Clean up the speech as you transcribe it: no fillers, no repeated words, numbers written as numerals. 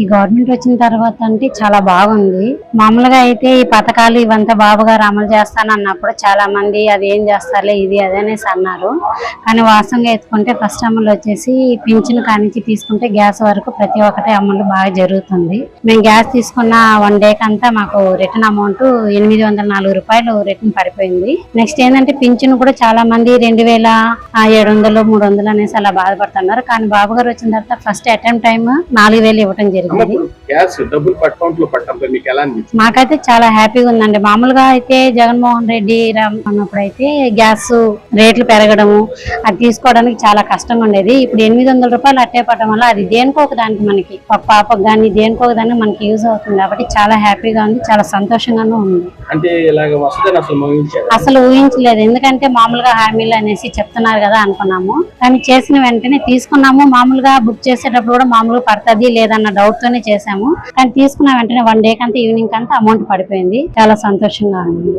ఈ గవర్నమెంట్ వచ్చిన తర్వాత అంటే చాలా బాగుంది. మామూలుగా అయితే ఈ పథకాలు ఇవంతా బాబు గారు అమలు చేస్తానన్నప్పుడు చాలా మంది అది ఏం చేస్తారులే ఇది అదే అనేసి అన్నారు. కానీ వాస్తవంగా ఎత్తుకుంటే ఫస్ట్ అమలు వచ్చేసి పింఛన్ కానించి తీసుకుంటే గ్యాస్ వరకు ప్రతి ఒక్కటి అమలు బాగా జరుగుతుంది. మేము గ్యాస్ తీసుకున్న 1 డే కంతా మాకు రిటర్న్ అమౌంట్ 804 రూపాయలు రిటర్న్ పడిపోయింది. నెక్స్ట్ ఏంటంటే పింఛన్ కూడా చాలా మంది 2700 300 అనేసి అలా బాధపడుతున్నారు. కానీ బాబు గారు వచ్చిన తర్వాత ఫస్ట్ అటెంప్ట్ టైం 4000 ఇవ్వడం జరిగింది. మాకైతే చాలా హ్యాపీగా ఉందండి. మామూలుగా అయితే జగన్మోహన్ రెడ్డి ఉన్నప్పుడు అయితే గ్యాస్ రేట్లు పెరగడము అది తీసుకోవడానికి చాలా కష్టంగా ఉండేది. ఇప్పుడు 800 రూపాయలు అట్టే పడడం వల్ల అది దేనికో ఒక దానికి మనకి ఒక పాపకు కానీ దేనికో ఒక దానికి మనకి యూజ్ అవుతుంది కాబట్టి చాలా హ్యాపీగా ఉంది, చాలా సంతోషంగానూ ఉంది. అంటే అసలు ఊహించలేదు. ఎందుకంటే మామూలుగా హామీలు అనేసి చెప్తున్నారు కదా అనుకున్నాము. కానీ చేసిన వెంటనే తీసుకున్నాము. మామూలుగా బుక్ చేసేటప్పుడు కూడా మామూలుగా పడుతుంది లేదన్న డౌట్ తోనే చేసాము. కానీ తీసుకున్న వెంటనే 1 డే కంతా ఈవినింగ్ కంతా అమౌంట్ పడిపోయింది. చాలా సంతోషంగా ఉంది.